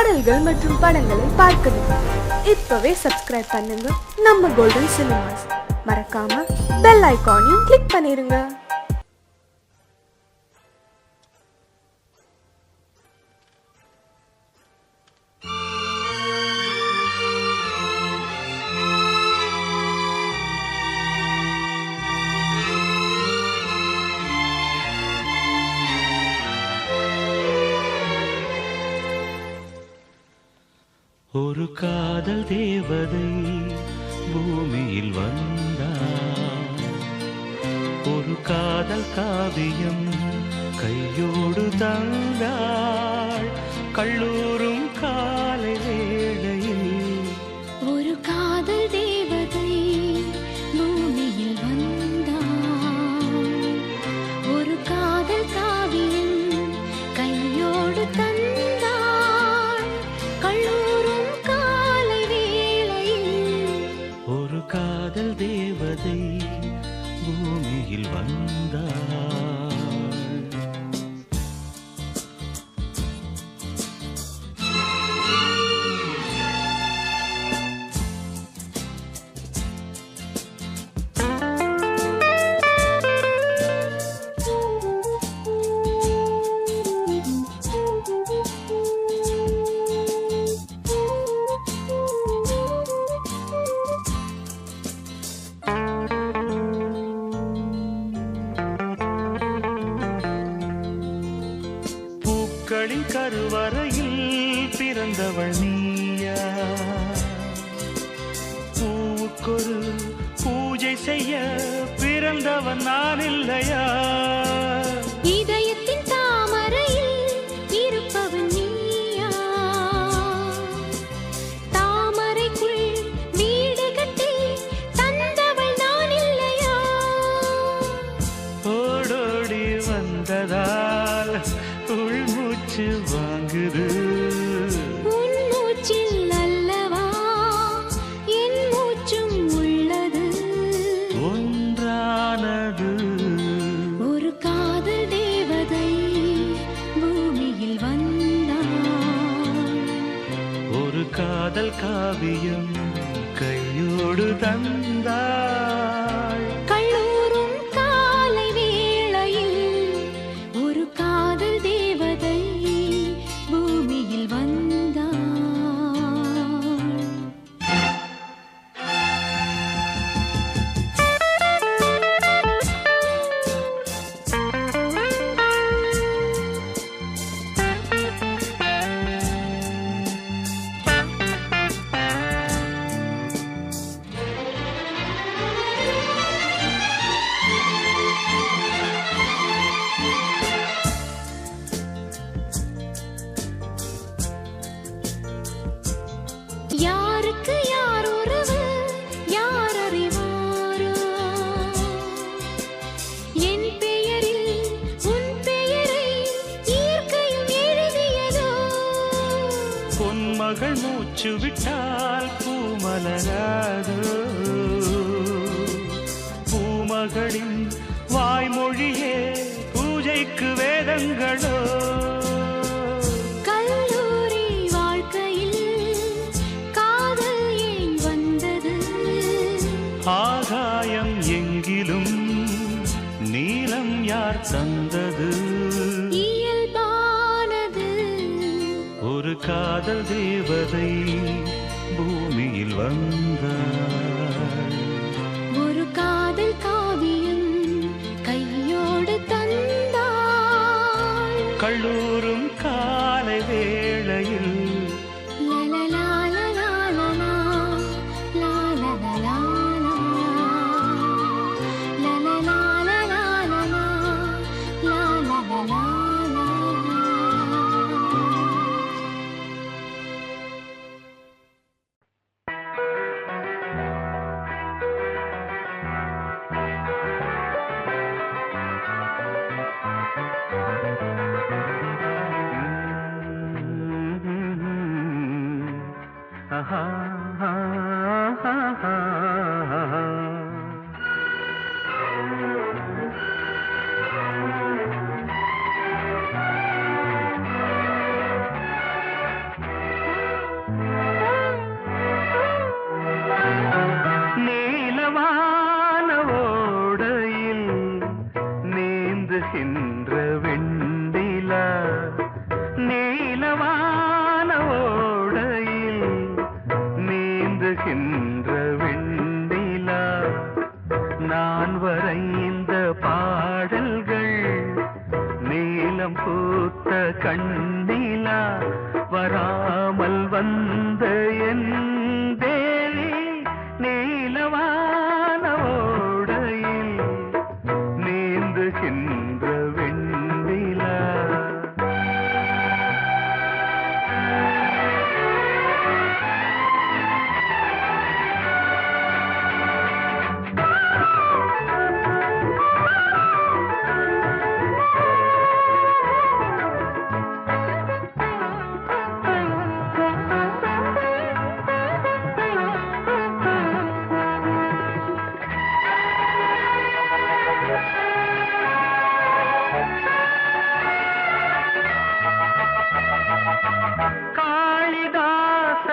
பாடல்கள் மற்றும் படங்களை பார்க்கணுமா? இப்பவே சப்ஸ்கிரைப் பண்ணுங்க நம்ம கோல்டன் சினிமாஸ். மறக்காம பெல் ஐகானையும் கிளிக் பண்ணிருங்க. ஒரு காதல் தேவதை பூமியில் வந்தாள். ஒரு காதல் காவியம் கையோடு தந்தாள். கல்லூரும் காலை வேளையில் ஒரு காதல் தேவதை பூமியில் வந்தாள். ஒரு காதல் காவியம் கையோடு தந்தாள். கல்லூரும் காலை வேளையில் ஒரு காதல் தேவதை பூமியில் வந்தாள். பூக்களின் கருவறையில் பிறந்தவள் நீயா? பூவுக்கொரு பூஜை செய்ய பிறந்தவன் நான் இல்லையா? இதயத்தின் தாமரையில் இருப்பவன் நீயா? தாமரைக்குள் வீடு கட்டி தந்தவள் நான் இல்லையா? ஓடோடி வந்ததால் உள்மூச்சு வாங்குது. உன் மூச்சில் அல்லவா என் மூச்சும் உள்ளது. ஒன்றானது ஒரு காதல் தேவதை பூமியில் வந்தாள். ஒரு காதல் காவியம் கையோடு தந்தாள். கல்லூரும் காலை வேளையில் ஒரு காதல் தேவதை பூமியில் வந்தாள். யாருக்கு யார் உறவு யார் அறிவாரோ? என் பெயரில் உன் பெயரை இயற்கையும் எழுதியதோ? பொன்மகள் மூச்சு விட்டால் பூமலராதோ? பூமகளின் வாய்மொழியே பூஜைக்கு வேதங்களோ? கல்லூரி வாழ்க்கையில் காதல் ஏன் வந்தது? ஆகாயம் எங்கிலும் நீலம் யார் தந்தது? இயல்பானது ஒரு காதல் தேவதை பூமியில் வந்தாள். ஒரு காதல் காவியம் கையோடு தந்தாள். கல்லூரும் காலை வேளையில் லலலாலலாலலா, லாலலலாலலா, லலலாலலாலலா, லாலலலாலலா.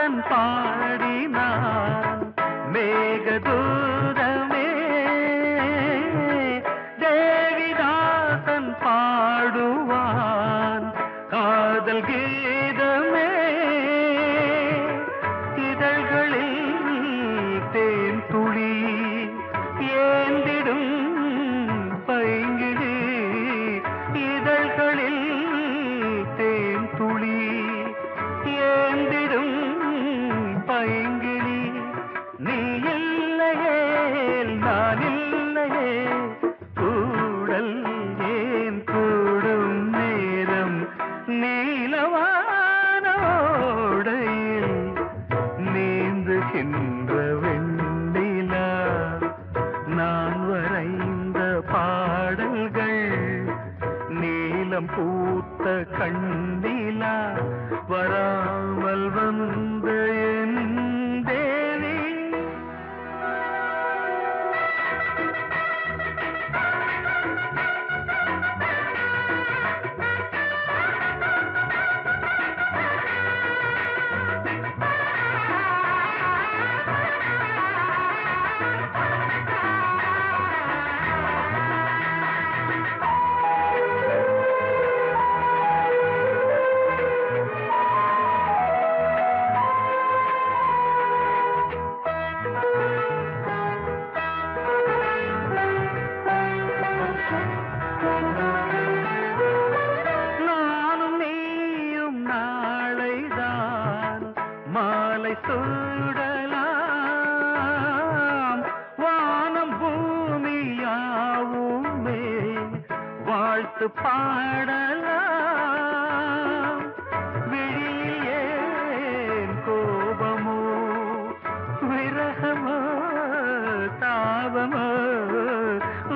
தேவதாசன் பாடினான் மேகதூதமே தேவிதாசன் பாடுவான் காதல் கீதமே இதழ்களில் தேன் துளி ஏந்திடும் பைங்கிழி இதழ்களில் தேன் துளி ஏந்திடும் பைங்கிழி நீ இல்லையே நான் இல்லையே கூடல் ஏன் கூடும் நேரம் நீலவானோடையில் நீந்துகின்ற வெண்ணிலா நான் வரைந்த பாடல்கள் நீலம் பூத்த கண்ணிலா வராமல் வந்த என் தேவி நானும் நீயும் நாளைதான் மாலை சூடலாம் வானம் பூமியாவுமே வாழ்த்து பாடலாம் விழியில் ஏன் கோபமோ விரகமோ தாபமோ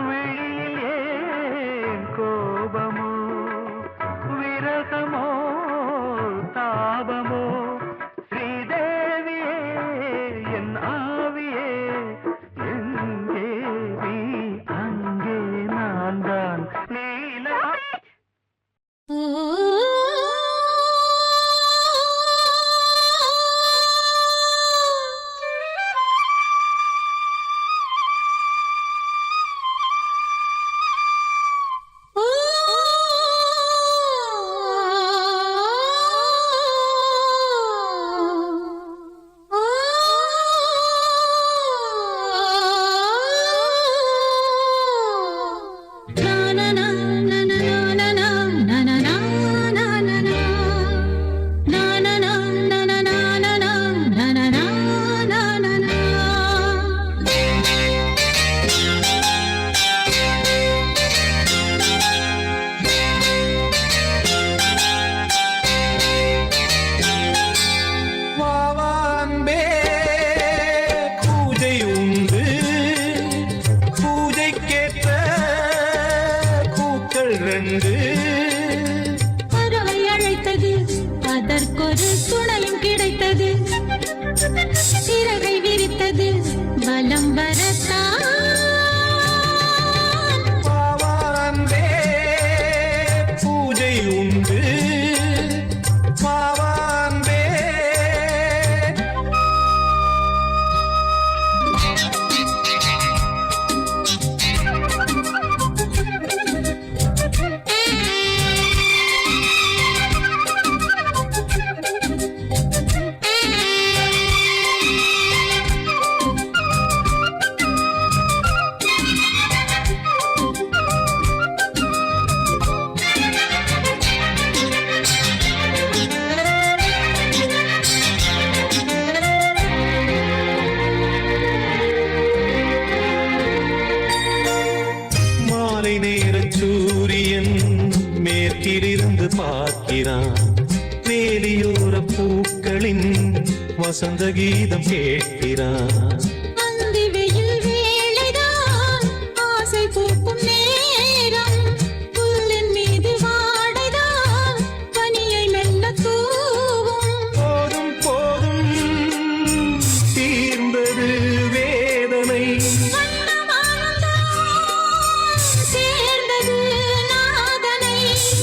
விழியில் ஏன் கோபமோ விரகமோ தாபமோ ஸ்ரீதேவியே என் ஆவியே எங்கே நீ அங்கே நான் தான் நீல வாவான்பே பூஜை உண்டு பூஜைக்கேற்ற பூக்கள் ரெண்டு பறவை அழைத்தது அதற்கொரு துணையும் கிடைத்தது சிறகை விரித்தது வலம் வரத்தான் வாவான்பே பூஜை உண்டு வாவான்பே மாலை நேர சூரியன் மேற்கிலிருந்து பார்க்கிறான் வேலியோர பூக்களின் வசந்த கீதம் கேட்கிறான் அந்தி வெயில் வேளைதான் ஆசை பூக்கும் நேரம் புல்லின் மீது வாடைதான் பனியை மெல்ல தூவும் போதும் போதும் தீர்ந்தது வேதனை சேர்ந்தது நாதனை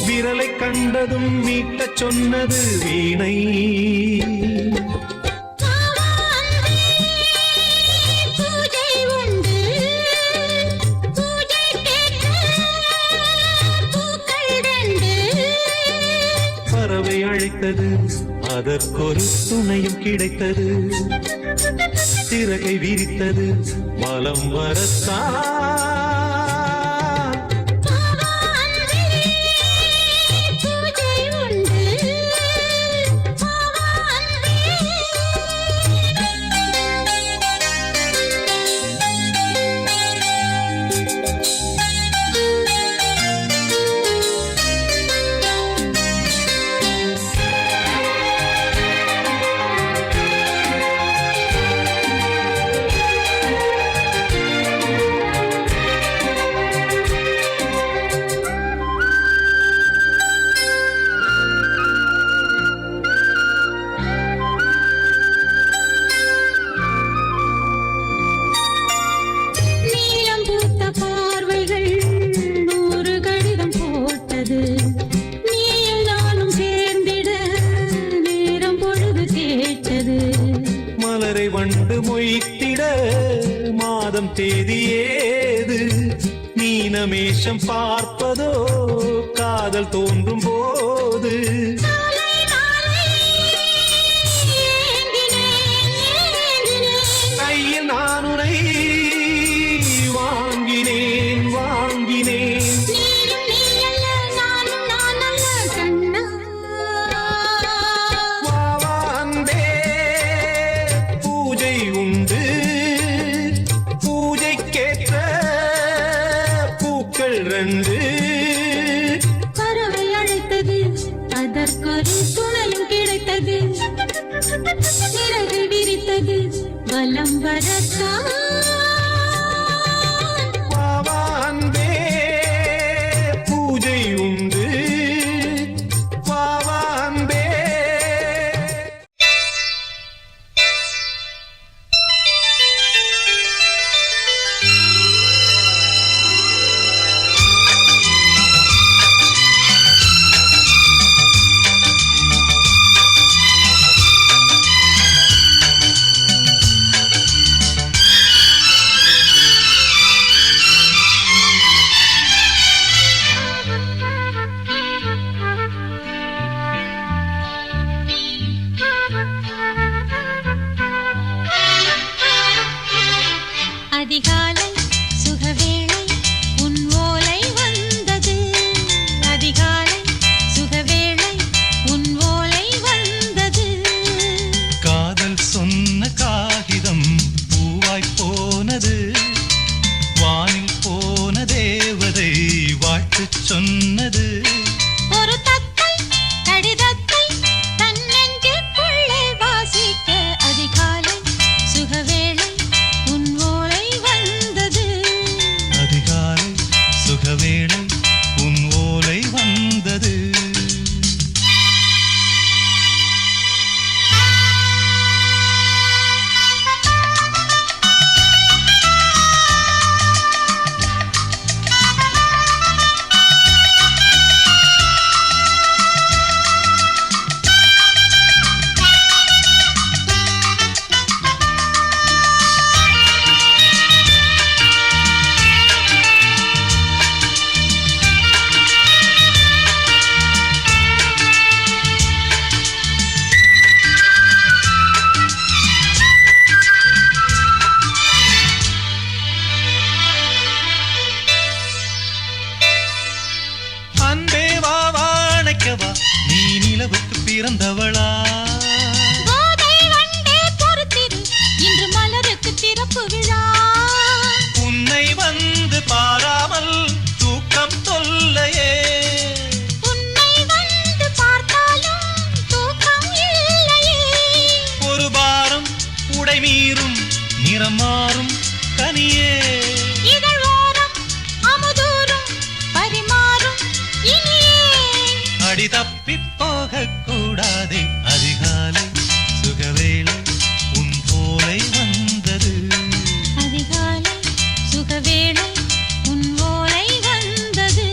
விரலை கண்டதும் மீட்டச் சொன்னது வீணை அதற்கொரு துணையும் கிடைத்தது, சிறகை விரித்தது வலம் வரத்தான். பூஜை உண்டு நீலம் பூத்த பார்வைகள் நூறு கடிதம் போட்டது, நீயும் நானும் சேர்ந்திட நேரம் பொழுது கேட்டது. மலரை வண்டு மொய்த்திட மாதம் தேதி ஏது, மீனமேஷம் பார்ப்பதோ காதல் தோன்றும் போது. நாளை நாளை ஏங்கினேன் ஏங்கினேன், கையில் நான் உனை வாங்கினேன் வாங்கினேன். நீயும் நீ அல்ல நானும் நான் அல்ல கண்ணா. வா வா அன்பே, பூஜை உண்டு, பூஜைக்கேற்ற பூக்கள் ரெண்டு. பறவை அழைத்தது அதற்கொரு துணையும் கிடைத்தது, சிறகு விரித்தது வலம் வரத்தான். வா வா அன்பே, பூஜை உண்டு, வா வா அன்பே. அதிகாலை சுகவேளை உன் ஓலை வந்தது, அதிகாலை சுகவேளை உன் ஓலை வந்தது. காதல் சொன்ன காகிதம் பூவாய் போனது, வானில் போன தேவதை வாழ்த்துச் சொன்னது. ஒரு தத்தை கடிதத்தை தன் நெஞ்சுக்குள்ளே வாசிக்க, அதிகாலை சுகவேளை உன் ஓலை வந்தது. அதிகாலை சுகவேளை உன் ஓலை வந்தது. அன்பே வா வாழைக்கவா, நீ நிலவுக்கு பிறந்தவளா? கோதை வண்டே பொறுத்திரு, இன்று மலருக்கு திறப்பு விழா. உன்னை வந்து பாராமல் தூக்கம் தொல்லையே. உன்னை வந்து பார்த்தாலும் தூக்கம் இல்லையே. ஒரு பாரம் உடை மீறும் நிறம் மாறும் கனியே. இதழ் ஓரம் அமுதூரும் பரிமாறும் இனியே. அடி தப்பிப் போகக் கூடாதே, அதிகாலை சுகவேளை உன் ஓலை வந்தது. அதிகாலை சுகவேளை உன் ஓலை வந்தது.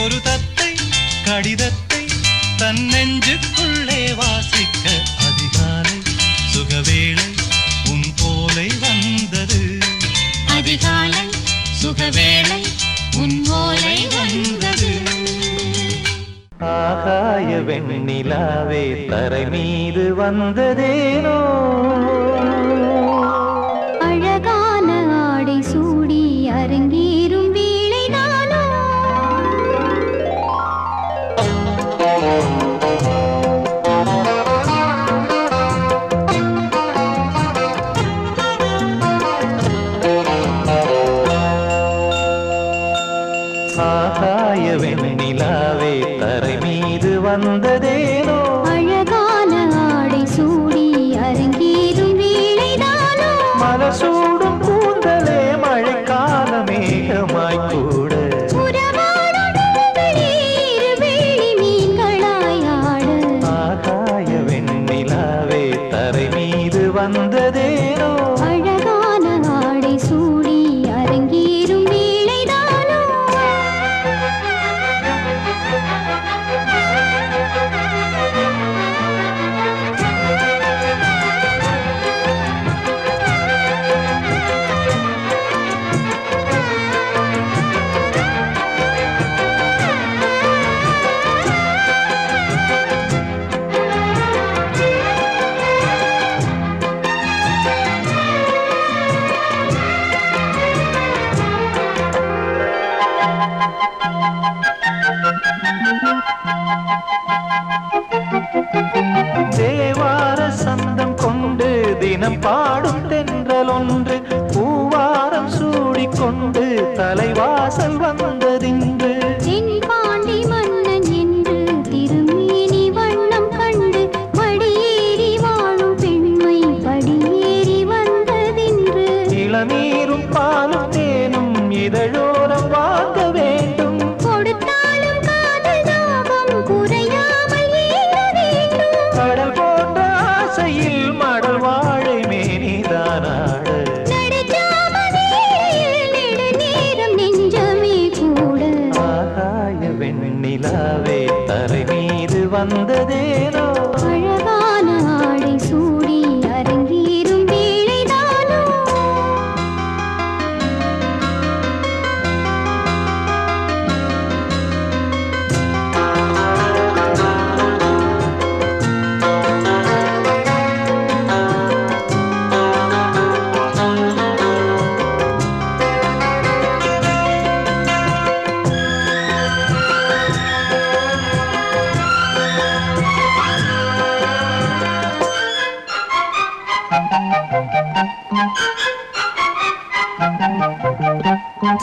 ஒரு தத்தை கடிதத்தை தன் நெஞ்சுக்குள்ளே வாசிக்க அதிகாலை சுகவேளை உன் போலை வந்தது. அதிகாலை சுகவேளை உன் போலை வந்தது. ஆகாய வெண்ணிலாவே தரை மீது வந்ததேனோ, அழகான ஆடை சூடி அரங்கேறும் வேளைதானோ. ஆகாய வெண்ணிலாவே தரை மீது வந்ததேனோ, அழகான ஆடை சூடி அரங்கேறும் வேளைதானோ. மலர் சூடும் கூந்தலே மழைக்கால மேகமாய் கூட, உறவாடும் நண்பனே இருவேளி மீன்களாய் ஆட. ஆகாய வெண்ணிலாவே தரை மீது வந்ததேனோ, அழகான ஆடை சூடி அரங்கேறும் வேளைதானோ. தேவார சந்தம் கொண்டு தினம் பாடும் தென்றல் ஒன்று பூவாரம் சூடிக்கொண்டு தலைவாசல் வந்ததின்று. தென்பாண்டி மன்னன் என்று திருமேனி வண்ணம் கண்டு மடியேறி வாழும் பெண்மை படியேறி வந்ததின்று. இளநீரும் பாலும் தேனும் இதழோரம் வாங்க வேண்டும், கொடுத்தாலும் காதல் தாபம் குறையாமல் ஏற வேண்டும். கடல் போன்ற ஆசையில் மடல் வாழை மேனிதானாட, நடுஜாம வேளையில் நெடுநேரம் நெஞ்சமே கூட. ஆகாய வெண்ணிலாவே தரை மீது வந்ததேனோ, அழகான ஆடை சூடி அரங்கேறும் வேளைதானோ.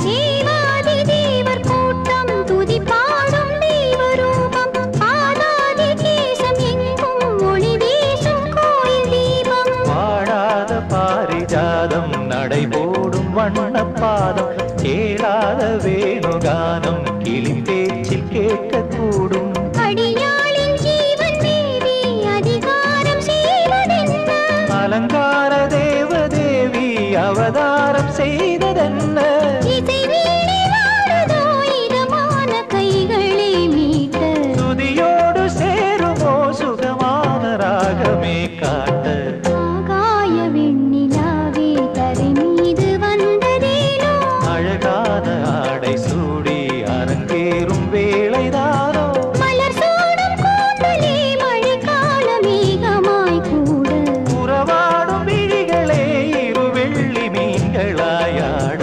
தேவாதி தேவர் கூட்டம் துதி பாடும் தெய்வரூபம். பாதாதி கேசம் எங்கும் ஒளி வீசும் கோயில் தீபம். வாடாத பாரிஜாதம் நடைபோடும் வண்ணப்பாதம், கேளாத வேணுகானம் கிளி பேச்சில் கேட்கக்கூடும். அடியாளின் ஜீவன் தேவி அதிகாரம் செய்வதென்ன. அலங்கார தேவதேவி அவதாரம் செய்ததென்ன, இசை வீணை வாழுதோ இதமான கைகளை மீட்ட. துதியோடு சேருமோ சுகமான ராகமே காட்ட, ஆகாய வெண்ணிலாவே தரை மீது வந்ததேனோ. அழகான ஆடை சூடி அரங்கேறும் வேளைதானோ, மலர் சூடும் கூந்தலே மழைக்கால மேகமாய் கூட. உறவாடும் விழிகளே இரு வெள்ளி மீன்களாயாட,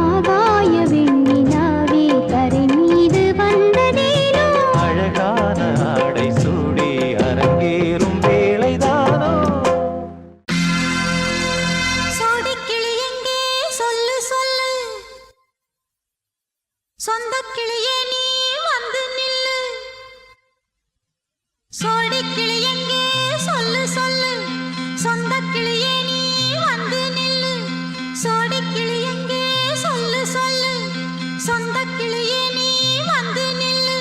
ஆகாய வெண்ணிலாவே தரை மீது வந்ததேனோ. அழகான ஆடை சூடி அரங்கேறும் வேளைதானோ. சோடிக்கிளி எங்கே சொல்லு சொல்லு, சொந்தக் கிளியே நீ வந்து நில்லு. சோடிக்கிளி எங்கே சொல்லு சொல்லு, சொந்தக் கிளியே நீ வந்து நில்லு. சோடிக்கிளி எங்கே சொல்லு சொல்லு, சொந்தக் கிளியே நீ வந்து நில்லு.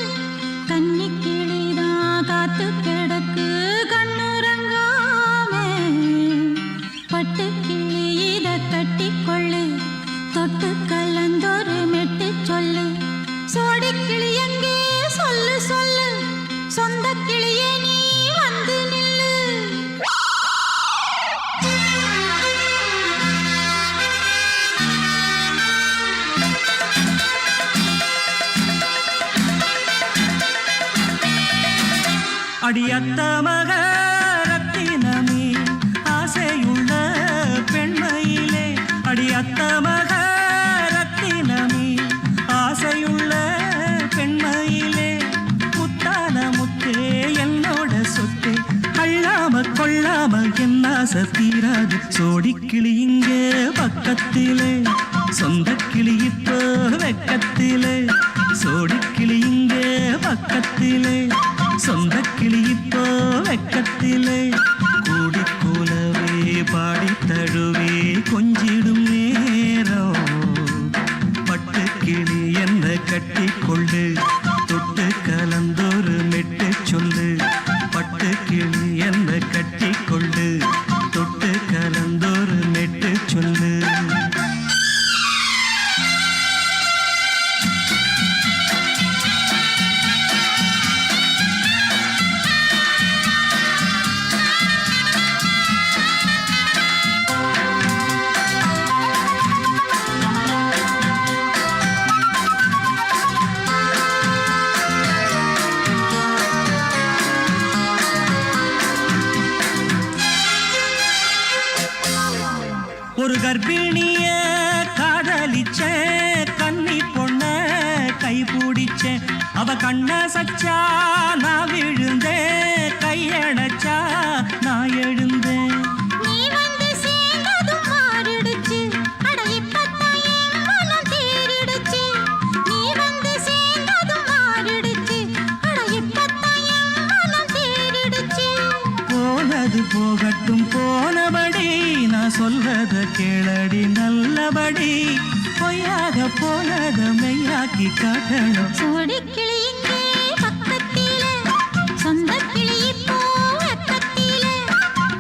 கன்னிக் கிளிதான் காத்து கிடக்கு கண்ணுறங்காமே. பட்டு கிளி இத கட்டிக்கொள்ளு, தொட்டு கலந்தொரு மெட்டு சொல்லு. சோடிக்கிளி அடியத்த மக ரத்தினமே ஆசையுள்ள பெண்மையிலே அடியத்த மக ரத்தினமே ஆசையுள்ள பெண்மையிலே முத்தான முத்தே என்னோட சொத்தே அள்ளாம கொள்ளாம என்ன சத்தீராது சோடிக்கிளி இங்க பக்கத்திலே சொந்த கிளி இப்போ வெக்கத்திலே சோடிக்கிளி இங்க பக்கத்திலே சொந்த கிளி இப்போ வெக்கத்திலே கூடி கூலவே பாடி தழுவே கொஞ்சிடும் நேரம் பட்டு கிளி என்ன கட்டி கொண்டு தொட்டு கலந்தொரு மெட்டு சொல்லு பட்டு கிளி என்ன கட்டி கொண்டு தொட்டு கலந்தொரு மெட்டு சொல்லு ஒரு கர்ப்பிணிய காதலிச்ச கன்னி பொண்ண கை பிடிச்ச அவ கண்ண சச்சா நான் விழுந்தேன் கையணைச்சா நான் எழுந்தேன் நீ வந்து சேர்ந்ததும் மாறிடுச்சு அட இப்பத்தான் என் மனம் தேறிடுச்சு நீ வந்து சேர்ந்ததும் மாறிடுச்சு அட இப்பத்தான் என் மனம் தேறிடுச்சு போனது போகட்டும் போனபடி நான் சொல்றத கேளடி நல்லபடி பொய்யாக போனத மெய்யாக்கி காட்டணும் சோடிக்கிளி இங்கே பக்கத்திலே சொந்த கிளி இப்போ வெக்கத்திலே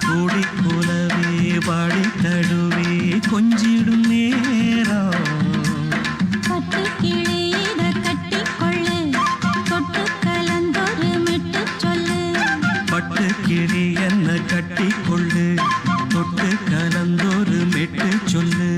கூடி கூலவே பாடி தழுவே கொஞ்சிடும் நேரம் பட்டு கிளி இத கட்டிக்கொள்ளு தொட்டு கலந்தொரு மெட்டு சொல்லு பட்டு கிளி என்ன கட்டி கொள்ளு தொட்டு கலந்தொரு மெட்டு சொல்லு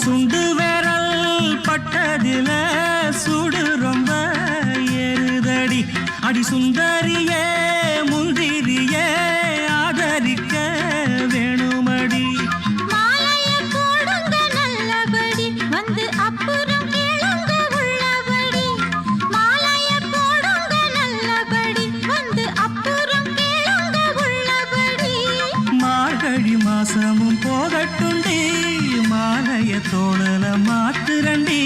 சுண்டு விரல் பட்டதில சுடு ரொம்ப ஏறுதடி அடி சுந்தரியே முந்திரியே ஆதரிக்க வேணுமடி மாலைய போடுங்க நல்லபடி வந்து அப்புறம் கேளுங்க உள்ளபடி மாலைய போடுங்க நல்லபடி வந்து அப்புறம் கேளுங்க உள்ளபடி மார்கழி மாசமும் போகட்டுண்டி மாலைய தோழல மாத்துரண்டி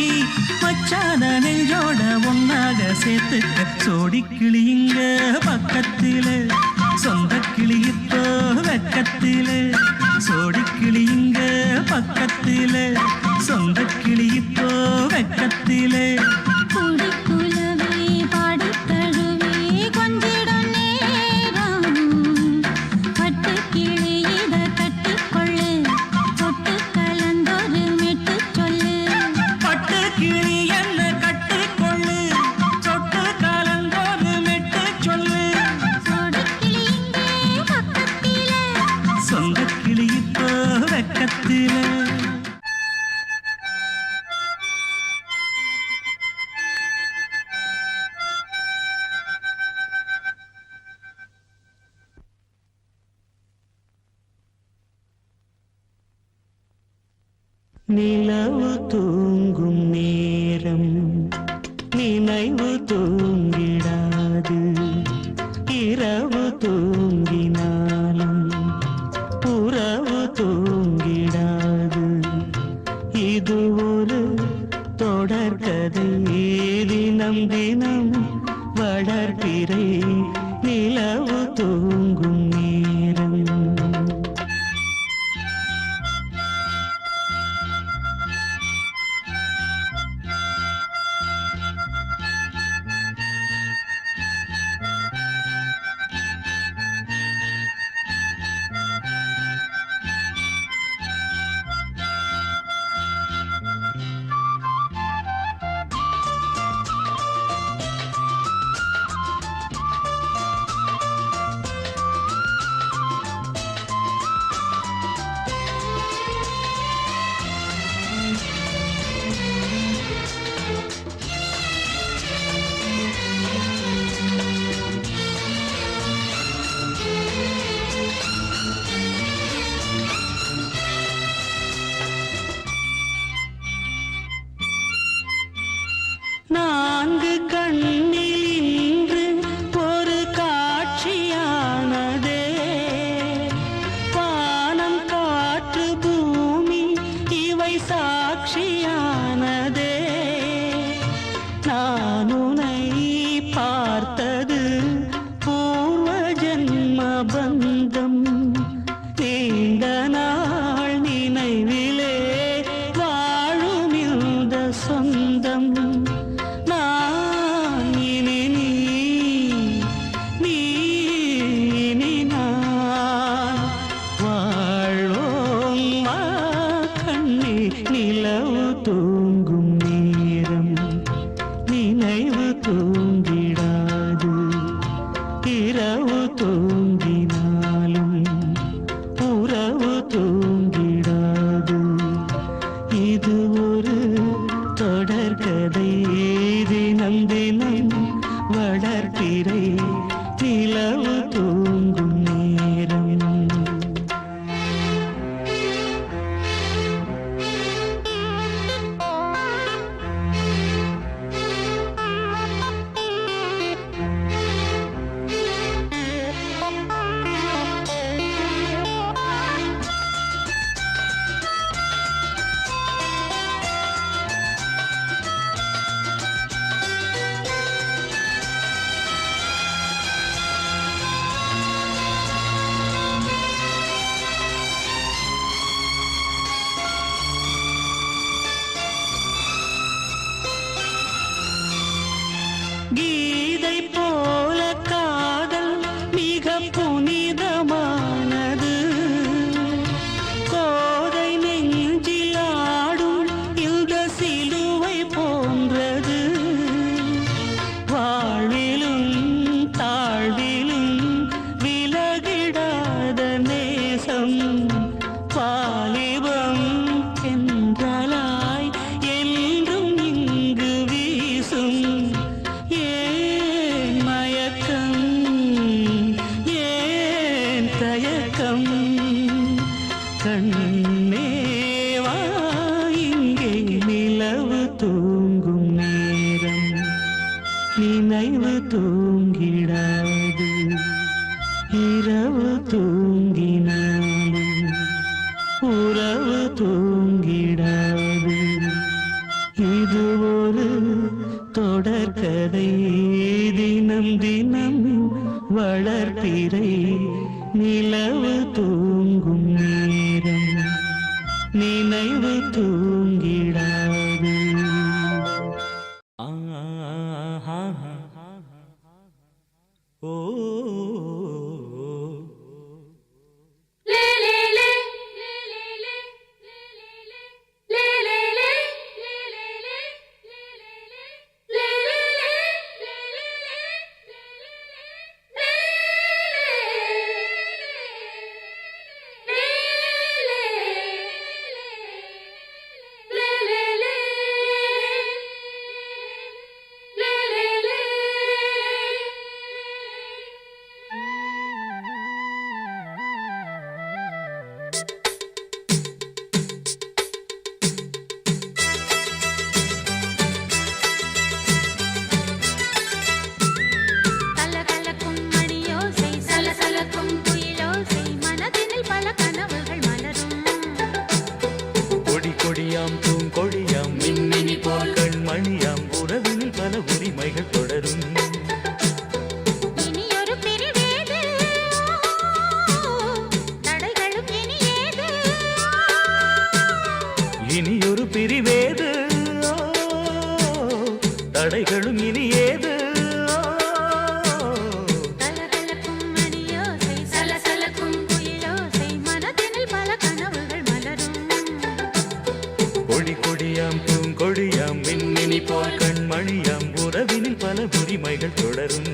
மச்சான நெஞ்சோட ஒன்னாக சேர்த்துக்க சோடிக்கிளி இங்க பக்கத்திலே சொந்த கிளி இப்போ வெக்கத்திலே சோடிக்கிளி இங்க பக்கத்திலே சொந்த கிளி இப்போ வெக்கத்திலே கூடி குலவே பாடி தழுவே கொஞ்சிடும் நேரம் பட்டு கிளி இத கட்டிக்கொள்ளு தொட்டு கலந்தொரு மெட்டு சொல்லு பட்டு கிளி என்ன கட்டிக்கொள்ளு சொட்டு கலந்தொரு மெட்டு சொல்லு சோடிக்கிளி இங்கே பக்கத்திலே சொந்த கிளி இப்போ வெக்கத்திலே நிலவு தூங்கும் நேரம் நினைவு தூங்கிடாது இரவு தூங்கினாலும் உறவு தூங்கிடாது இது ஒரு தொடர்கதை தினம் தினம் வளர்பிறை நிலவு தூங்கும் நேரம் பந்தம் நீண்ட நாள் நினைவிலே வாழும் இந்த சொந்தம் நான் இனி நீ இனி நான் வாழ்வோம் வா கண்ணே நிலவு தூங்கும் நேரம் நினைவு தூங்கிடாது இரவு தூங்கினாலும் உறவு தூங்கிடாது இது ஒரு தொடர்கதை தினம் தினம் வளர்ப்பிறை நிலவு தூங்கும் நேரம் கீதை போல காதல் மிக புனிதமானது கோதை நெஞ்சில் ஆடும் இந்த சிலுவை போன்றது வாழ்விலும் தாழ்விலும் விலகிடாத நேசம் வாலிபம் என்றலாய் என்றும் இங்கு வீசும் ஏன் மயக்கம் ஏன் தயக்கம் கண்ணேவா இங்கே நிலவு தூங்கும் நேரம் நினைவு தூங்கிடாது இரவு தூங்கினாலும் உறவு தூங்கிடாது இது ஒரு தொடர்கதை தினம் தினம் வளர்ப்பிறை நிலவு தூங்கும் நேரம் நினைவு தூங்கிடாது ஓ லே லே லே லே லே லே லே லே லே கொடியாம் பூங்கொடியாம் மின்மினி போல் கண்மணியாம் உறவினில் பல உரிமைகள் தொடரும் இனியொரு பிரிவேது தடைகளும் இனியேது இனியொரு பிரிவேது தடைகளும் இனியேது கலகலக்கும் மணியோசை சலசலக்கும் குயிலோசை மனதினில் பல கனவுகள் மலரும் கொடி கொடியாம் பூங்கொடியாம் மின்மினி போல் கண்மணியாம் உறவினில் பல உரிமைகள் தொடரும்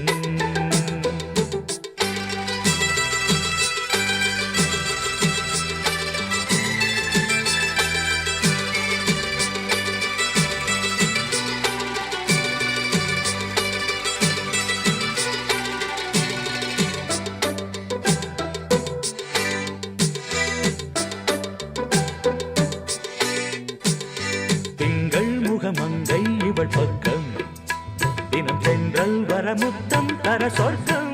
மங்கை இவள் பக்கம் தினம் சென்றல் வரமுத்தம் தர சொர்க்கம்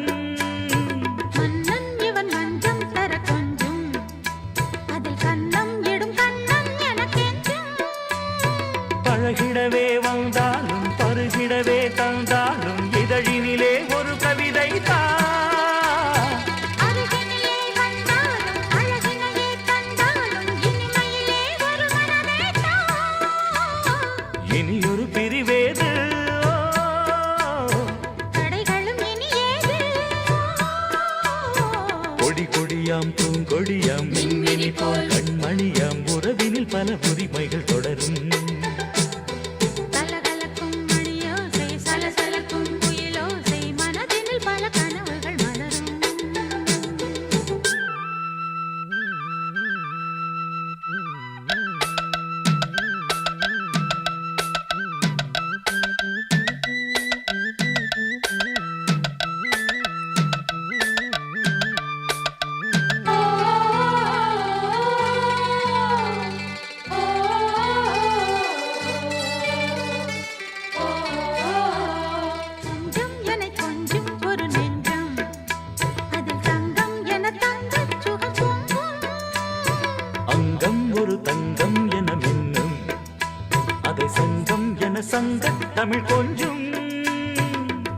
மன்னன் இவன் மஞ்சம் தர கொஞ்சும் அதில் கண்ணம் இடும் கண்ணம் எனக்கென்றும் பழகிடவே வந்தாலும் பருகிடவே தந்தாலும் இதழினிலே ஒரு கவிதை தான் அருகினிலே கொடியாம் பூங்கொடியாம் மின்மினி போல் கண்மணியாம் உறவினில் பல உரிமைகள் தொடரும் கலகலக்கும் மணியோசை சலசலக்கும் குயிலோசை மனதினில் பல கனவுகள் மலரும் கொஞ்சம் என கொஞ்சம் ஒரு நெஞ்சம் அதில் தங்கம் என தங்கச் சுகம் அங்கம் ஒரு தங்கம் என மின்னும் அதை சங்கம் என சங்க தமிழ் கொஞ்சும்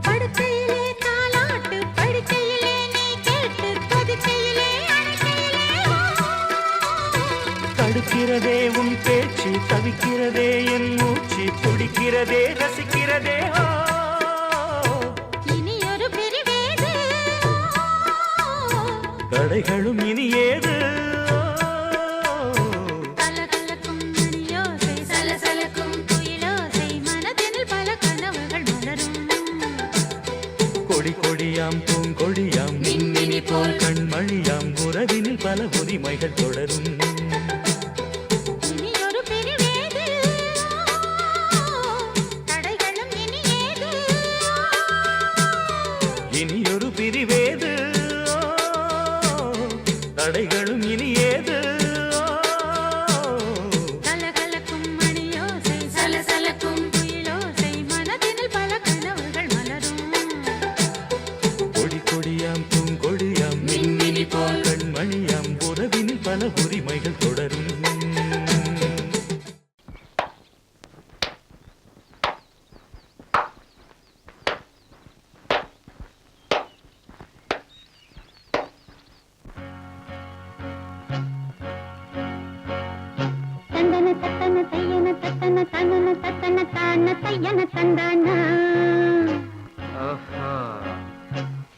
படுக்கையிலே தாலாட்டு படுக்கையிலே நீ கேட்டு கொதிக்கையிலே அணைக்கையிலே தடுக்கிறதே உன் பேச்சு தவிக்கிறதே என் மூச்சு துடிக்கிறதே ரசிக்கிறதே இனி ஒரு பிரிவேது தடைகளும் இனி ஏது கலகலக்கும் மணியோசை சலசலக்கும் குயிலோசை மனதினில் பல கனவுகள் மலரும் கொடி கொடியாம் பூங்கொடியாம் மின்மினி போல் கண்மணியாம் உறவினில் பல உரிமைகள் தொடரும் இனி ஒரு பிரிவேது தடைகளும் இனி ஏது இனியொரு பிரிவேது தடைகளும் இனி ஏது கலகலக்கும் மணியோசை சலசலக்கும் குயிலோசை மனதினில் பல கனவுகள் மலரும் கொடி கொடியாம் பூங்கொடியாம் மின்மினி போல் கண்மணியாம் உறவினில் பல உரிமைகள் தொடரும் தந்தன தத்தன தையன தத்தன தனன தத்தன தான தையன தந்தானா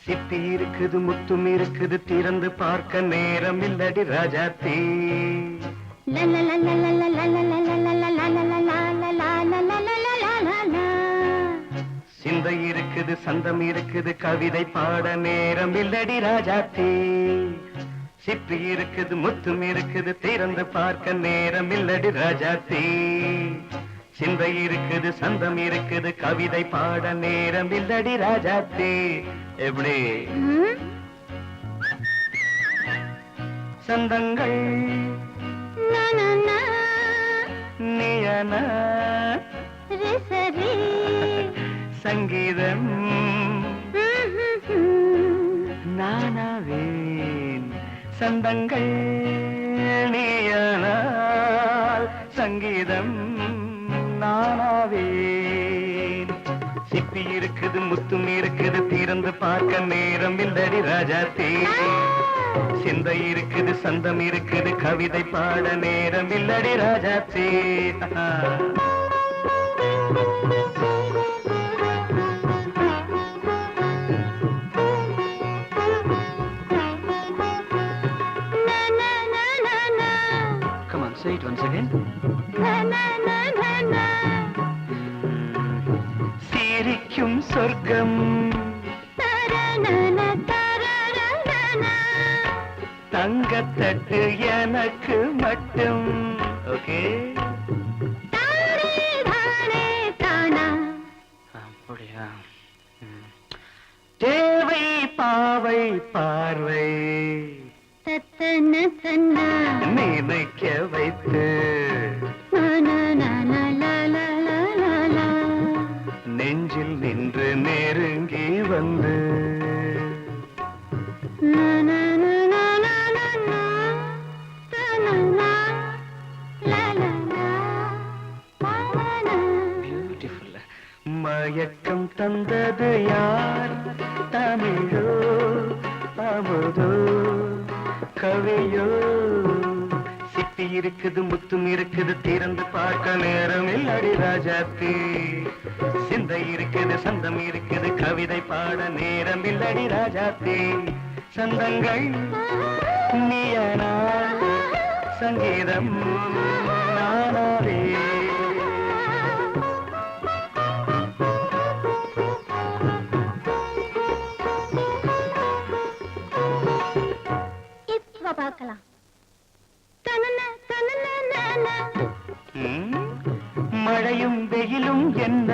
சிப்பி இருக்குது முத்தும் இருக்குது திறந்து பார்க்க நேரம் இல்லடி ராஜாத்தி சிந்தை இருக்குது சந்தம் இருக்குது கவிதை பாட நேரம் இல்லடி ராஜாத்தி சிப்பி இருக்குது முத்தும் இருக்குது திறந்து பார்க்க நேரம் இல்லடி ராஜாத்தி சிந்தை இருக்குது சந்தம் இருக்குது கவிதை பாட நேரம் இல்லடி ராஜாத்தி எப்படி சந்தங்கள் நீயன சங்கீதம் நானாவேன் சந்தங்கள் நீயானால் சங்கீதம் நானாவேன் சிப்பி இருக்குது முத்தும் இருக்குது திறந்து பார்க்க நேரம் இல்லடி ராஜாத்தே சிந்தை இருக்குது சந்தம் இருக்குது கவிதை பாட நேரம் இல்லடி ராஜாத்தே Say it once again. சிரிக்கும் சொர்க்கம் தங்கத்தட்டு எனக்கு மட்டும் ஓகே அப்படியா தேவை பாவை பார்வை நினைக்க வைத்து நெஞ்சில் நின்று நெருங்கி வந்து பியூட்டிஃபுல் மயக்கம் தந்தது யார் தமிழோ அமுதோ கவியோ சிப்பி இருக்குது முத்தும் இருக்குது திறந்து பார்க்க நேரம் இல்லடி ராஜாத்தி சிந்தை இருக்குது சந்தம் இருக்குது கவிதை பாட நேரம் இல்லடி ராஜாத்தி சந்தங்கள் நீயனா சங்கீதம் நானாவே இப்ப பார்க்கலாம். மழையும் வெயிலும் என்ன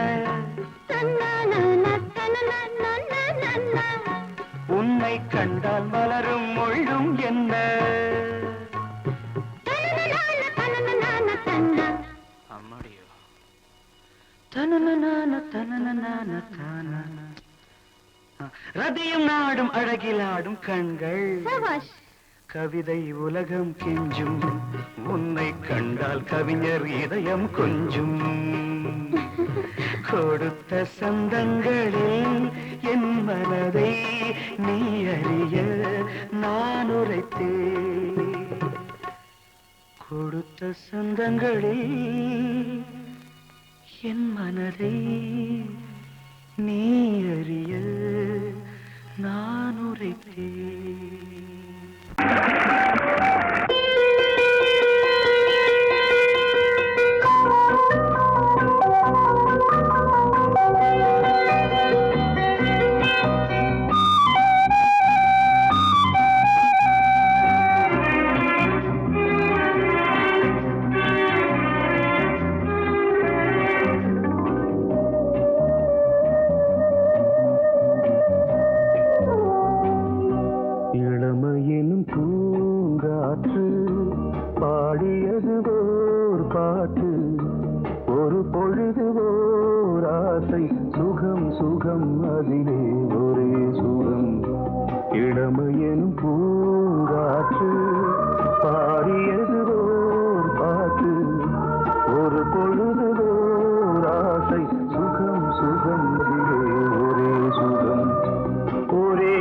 உன்னை கண்டால் மலரும் மொழியும் என்ன அம்மாடியோ ரதியும் நாடும் அழகிலாடும் கண்கள் கவிதை உலகம் கெஞ்சும் உன்னை கண்டால் கவிஞர் இதயம் கொஞ்சும் கொடுத்த சந்தங்களில் என் மனதை நீ அறிய நான் உரைத்தேன் கொடுத்த சந்தங்களில் என் மனதை நீ அறிய நான் உரைத்தேன் இளமையினும் பூங்காற்று பாடியது ஓர் பாட்டு ஒரு பொழுது ஓர் ஆசை சுகம் சுகம் அதிலே ஒரே சுகம் இளமையினும் பூங்காற்று பாடியது ஓர் பாட்டு ஒரு பொழுது ஓர் ஆசை சுகம் சுகம் அதிலே ஒரே சுகம் ஒரே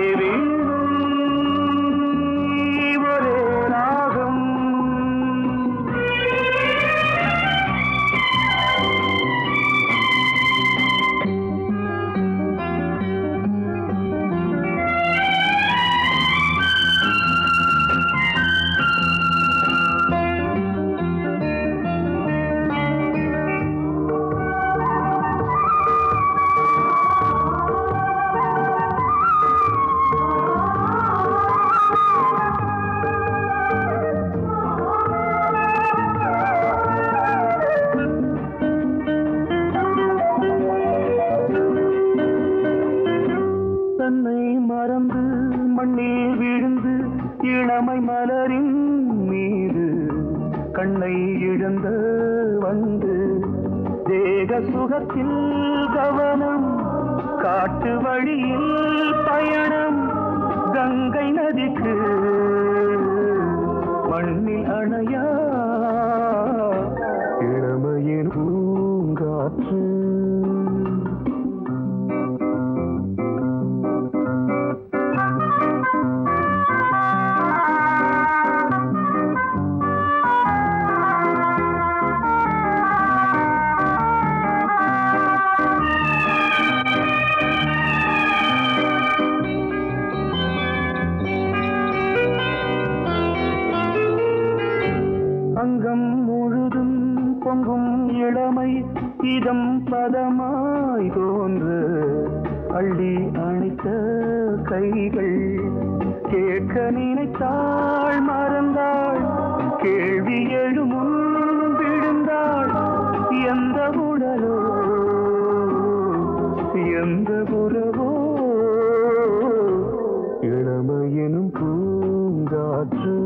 மறந்து மண்ணில் விழுந்து இளமை மலரின் மீது கண்ணை இழந்த வந்து தேக சுகத்தில் கவனம் காட்டு வழியில் பயணம் கங்கை நதிக்கு மண்ணில் அணையா இளமையின் பூங்காற்று அங்கம் முழுதும் பொங்கும் இளமை இதம் பதமாய் தோன்று அள்ளி அணைத்த கைகள் கேட்க நினைத்தாள் மறந்தாள் கேள்வி எழுமுன் விழுந்தாள் எந்த உடலோ எந்த உறவோ இளமையெனும் பூங்காற்று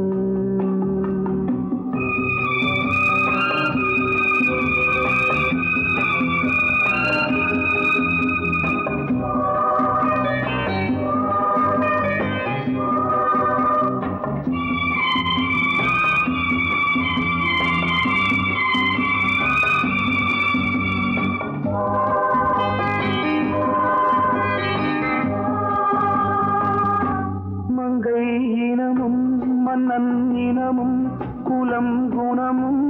மங்கை இனமும் மன்னன் இனமும் குலம் குணமும்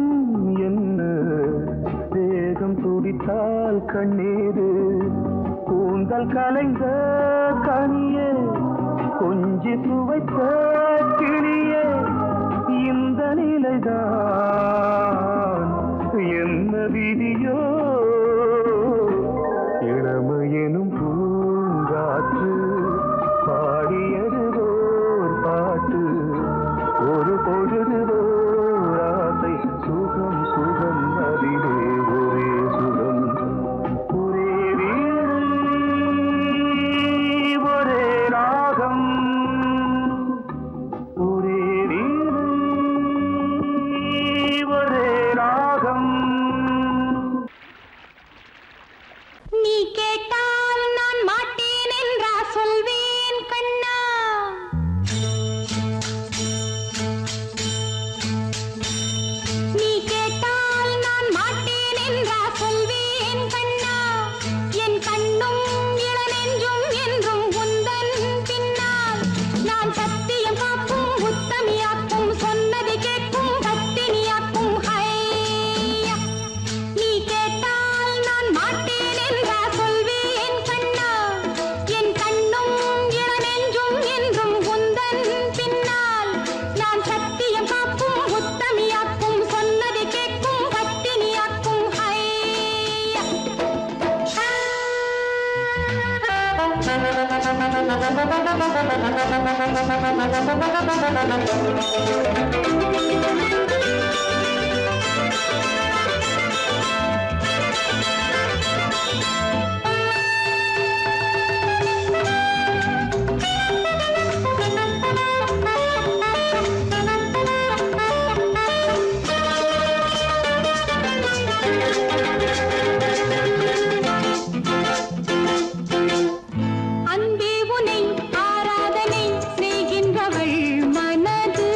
என்ன தேகம் துடித்தால் கண்ணீரு கூந்தல் கலைந்த கனியே கொஞ்சி சுவைத்த கிளியே பிழைதான் என்ன விதியோ இளமையெனும் பூங்காற்று பாடியது ஓர் பாட்டு ஒரு பொழுது ஓர் ஆசை சுகம் சுகம் அதிலே ஒரே சுகம் ஒரே வீடு ஒரே ராகம் ஒரே வீடு ஒரே ராகம். நீ கேட்டால் நான் மாட்டேன் என்றா சொல்வேன் கண்ணா. நீ கேட்டால் நான் மாட்டேன் என்றா சொல்வேன் கண்ணா. என் கண்ணும் இளநெஞ்சும் என்றும் உந்தன் பின்னால். நான் சத்தியம் காக்கும் உத்தமியாக்கும் சொன்னதை கேட்கும் பத்தினியாக்கும் ஹையா. நீ கேட்டால் நான் மாட்டேன் என்றா சொல்வேன் கண்ணா. என் கண்ணும் இளநெஞ்சும் என்றும் உந்தன் பின்னால். நான் சத்தியம் காக்கும் உத்தமியாக்கும் சொன்னதை கேட்கும் பத்தினியாக்கும் ஹையா. அன்பே உனை ஆராதனை செய்கின்றவள் மனது.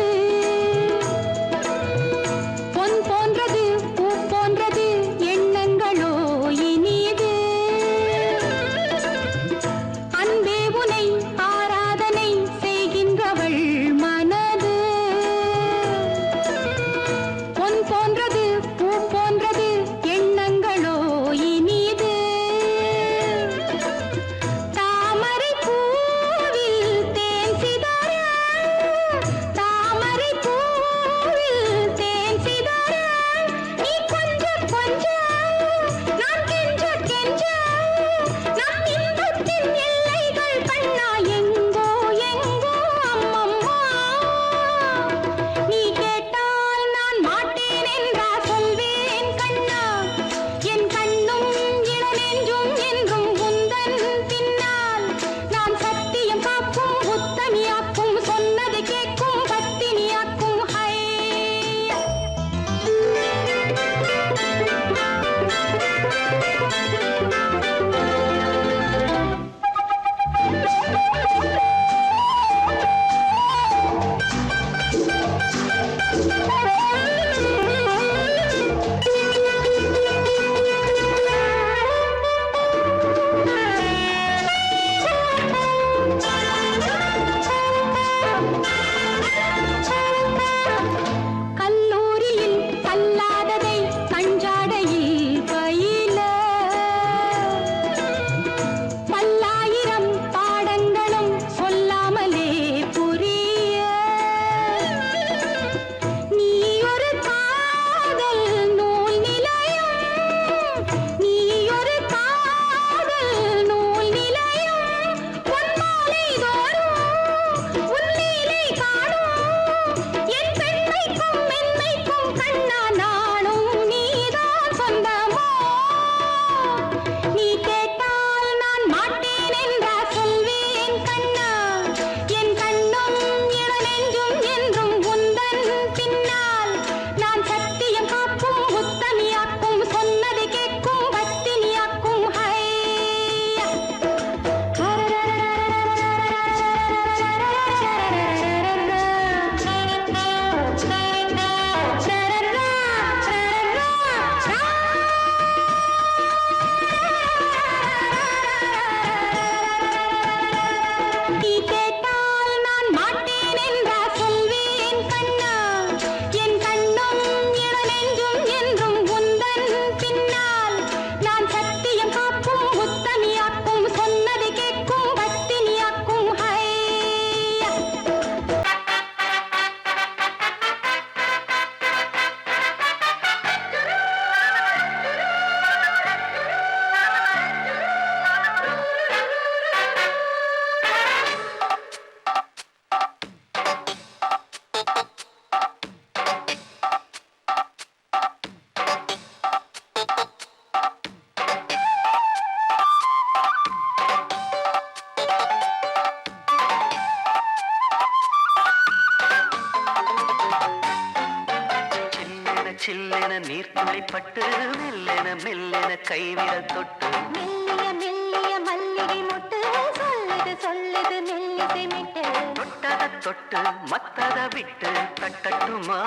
சில்லென நீர்த்துளிப்பட்டு மெல்லென மெல்லென கைவிரல் தொட்டு மெல்லிய மெல்லிய மல்லிகை மொட்டு சொல்லுது சொல்லுது மெல்லிசை மிட்டு தொட்டத தொட்டு மத்தத விட்டு தட்டட்டுமா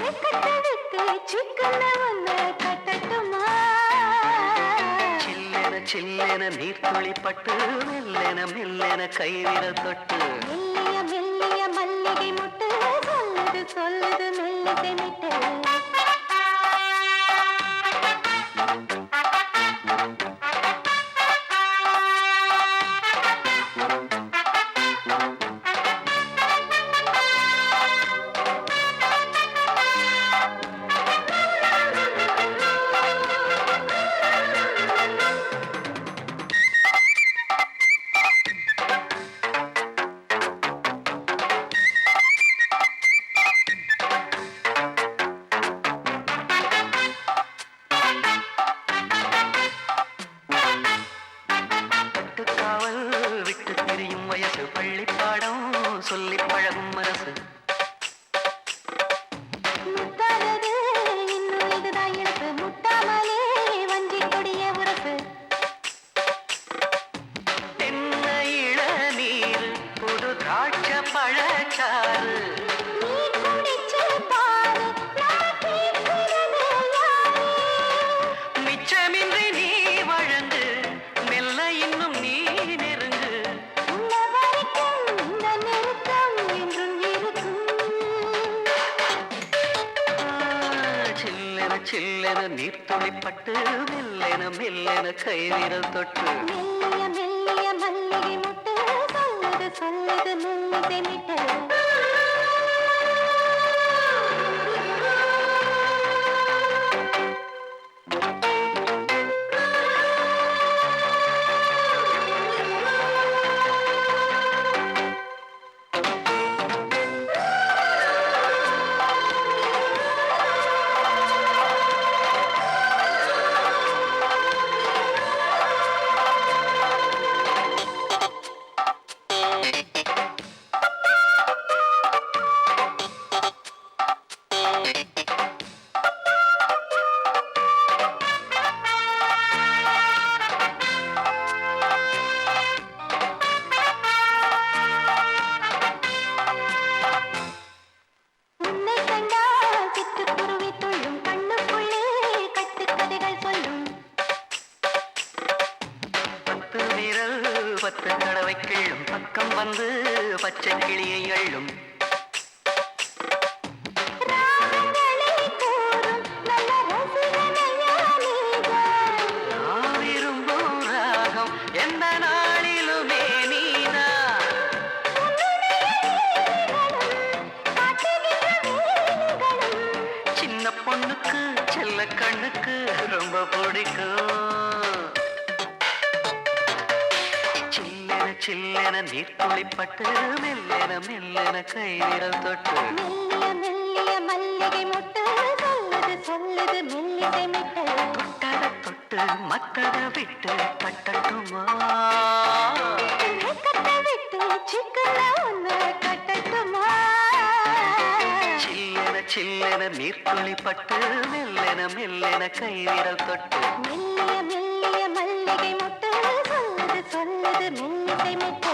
வெக்கத்தை விட்டு சிக்கன ஒண்ணு கட்டட்டுமா சில்லென சில்லென நீர்த்துளிப்பட்டு மெல்லென மெல்லென கைவிரல் தொட்டு மெல்லிய மெல்லிய மல்லிகை மொட்டு சொல்லுது சொல்லுது மெல்லிசை மிட்டு விட்டு திரியும் வயசு பள்ளிப்பாடம் சொல்லி பழகும் மனசு முத்தாதது இன்னும் இதுதான் இழப்பு முட்டாமலே வஞ்சி கொடிய உறப்பு தென்ன இளநீர் புது திராட்ச பழச்சாறு நீ குடிச்சு பாரு நான் கேட்கிறது யாரு மிச்சமின்றி நீ வழங்கு மெல்ல இன்னும் நீ நெருங்கு உள்ள வரைக்கும் இந்த நெருக்கம் என்றும் இருக்கும் சில்லென சில்லென நீர்த்துளிப்பட்டு மெல்லென மெல்லென கைவிரல் தொட்டு மெல்லிய மெல்லிய மல்லிகை முட்டு சொல்லுது சொல்லுது மெல்லிசை மிட்டு உன்னை கண்டால் சிட்டுக்குருவி துள்ளும் கண்ணுக்குள்ளே கட்டுக்கதைகள் சொல்லும் பத்து விரல் பத்து தடவை கிள்ளும் பக்கம் வந்து பச்சை கிளியை அள்ளும் ராகங்களை கூறும் நல்ல ரசிகனையா நீதான் நான் விரும்பும் ராகம் எந்த நாளிலுமே நீதான் சின்ன பொண்ணுக்கு செல்ல கண்ணுக்கு ரொம்ப பிடிக்கும் சில்லென சில்லென நீர்த்துளிப்பட்டு மெல்லென மெல்லென கைவிரல் தொட்டு மெல்லிய மெல்லிய மல்லிகை மொட்டு சொல்லுது சொல்லுது மெல்லிசை மிட்டு தொட்டத தொட்டு மத்தத விட்டு தட்டட்டுமா வெக்கத்தை விட்டு சிக்கன ஒண்ணு கட்டட்டுமா சில்லென சில்லென நீர்த்துளிப்பட்டு மெல்லென மெல்லென கைவிரல் தொட்டு மெல்லிய மெல்லிய மல்லிகை மொட்டு சொல்லுது சொல்லுது மெல்லிசை மிட்டு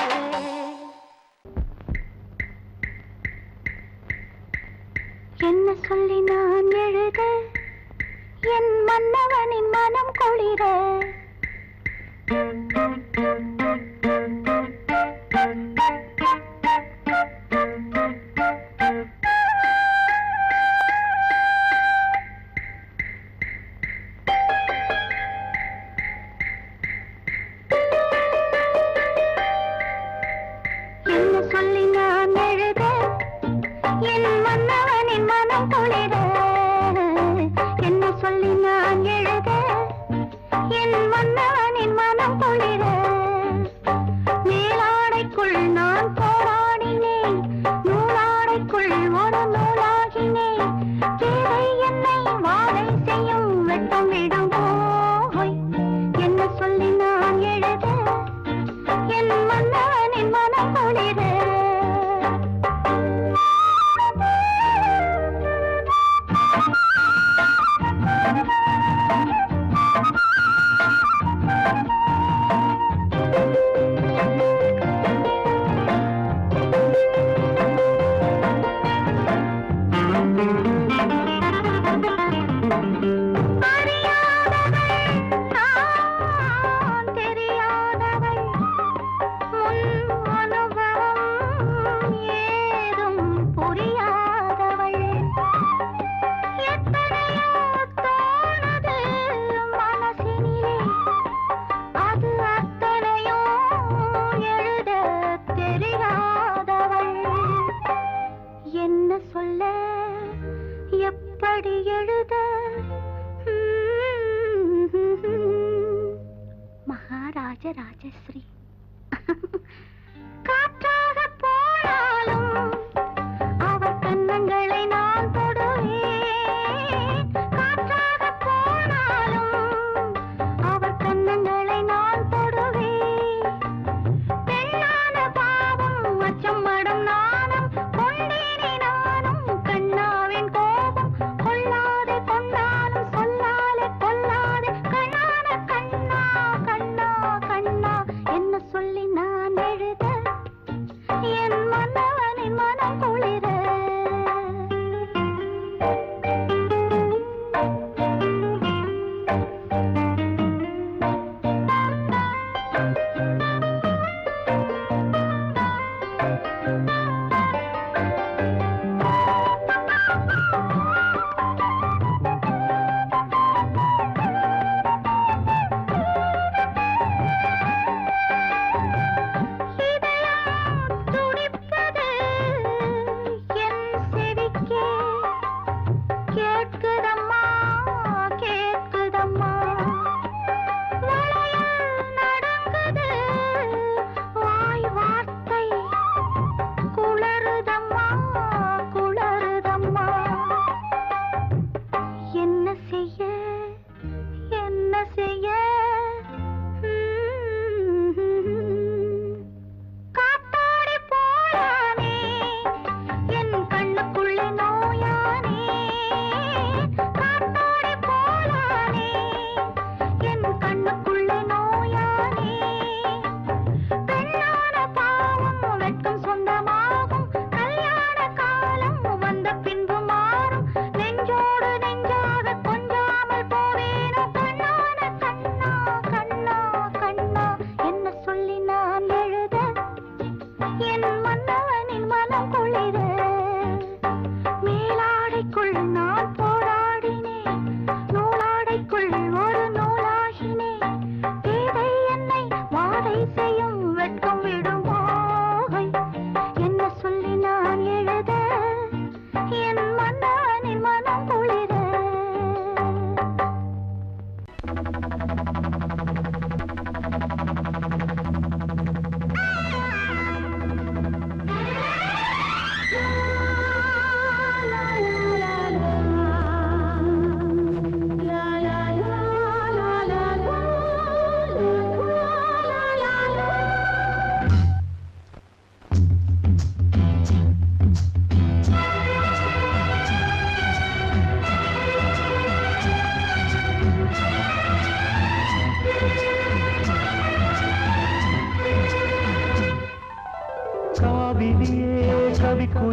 என்ன சொல்லி நான் எழுத என் மன்னவனின் மனம் குளிர என்ன சொல்லி நான் எழுத என் மன்னவனின் மனம் குளிர என்ன சொல்லி நான் எழுத என் மன்னவனின் மனம் குளிர என்ன சொல்லி நான் எழுத என் மன்னவனின் மனம் குளிர என்ன சொல்லி நான் எழுத என் மன்னவனின் மனம் குளிர என்ன சொல்லி நான் எழுத என் மன்னவனின் மனம் குளிர என்ன சொல்லி நான் எழுத என்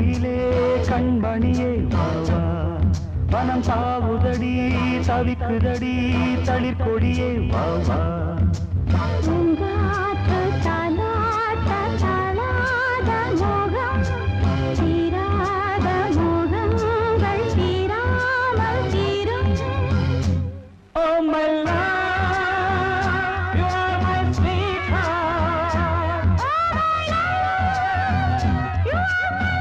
கவிக்குயிலே கண்மணியே வாவா வனம் தாவுதடி தவிக்குதடி தளிர் கொடியே வாவா பூங்காற்று தாலாட்ட தாளாத மோகம் தீராத மோகங்கள் தீராமல் தீரும். Oh my love, you are my sweetheart. You are my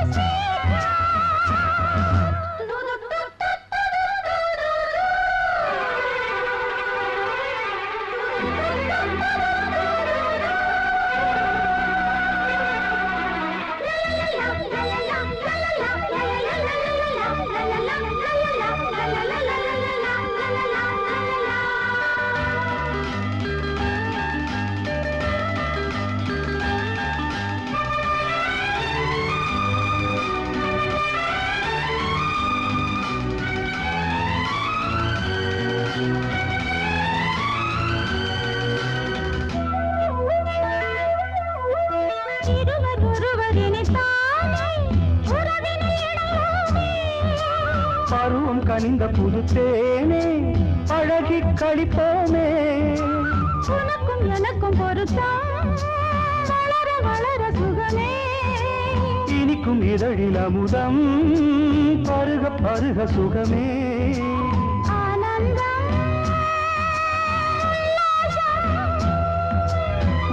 இருவர் ஒருவர் இணைத்தாலே உறவினில் இணையோமே. பருவம் கனிந்த புது தேனே அழகி கழிப்போமே உனக்கும் எனக்கும் பொருத்தம் வளர வளர சுகமே. இனிக்கும் இதழில் அமுதம் பருக பருக சுகமே ஆனந்தம்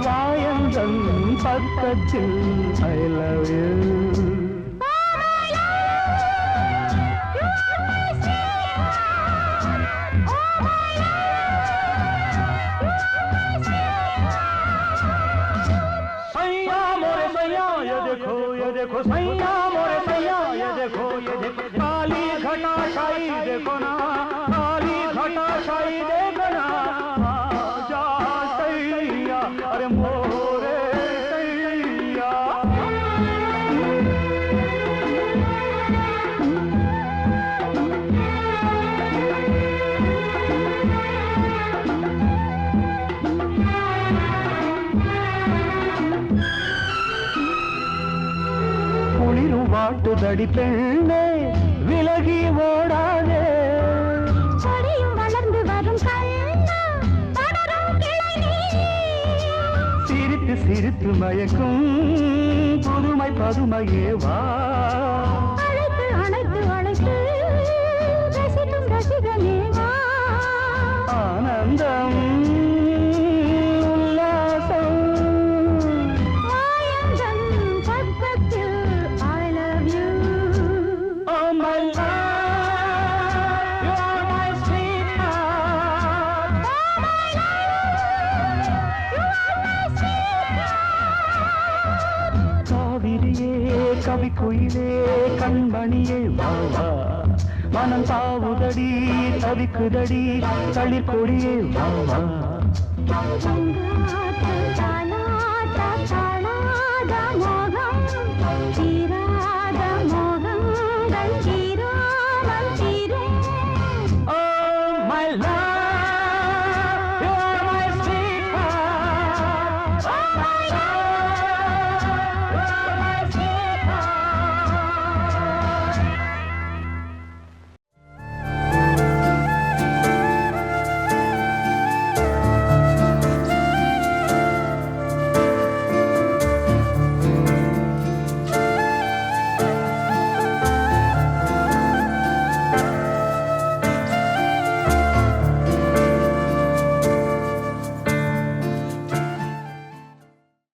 வாயந்தன் பக்கத்தில் I love you. सैया मोरे सैया ये देखो सैया मोरे सैया ये देखो काली घटा शाही देखो ना काली घटा शाही देखो ना आजा सैया अरे मोरे सैया குளிரும் வாட்டுதடி பெண்ணே விலகி ஓடாதே கொடியும் வளர்ந்து வரும் கண்ணா படரும் கிளை நீ. சிரித்து சிரித்து மயக்கும் புதுமை பதுமையே வா அழைத்து அழைத்து அழைத்து ரசிக்கும் ரசிகனே வா. ஆனந்தம் உல்லாசம் வாயந்தன் பக்கத்தில் I love you. Oh my love, you are my sweetheart. காவிரியே கவிக்குயிலே கண்மணியே வாவா மனம் தாவுதடி தவிக்குதடி தளிர் கொடியே வாவா பூங்காற்று தாலாட்ட தாளாத மோகம்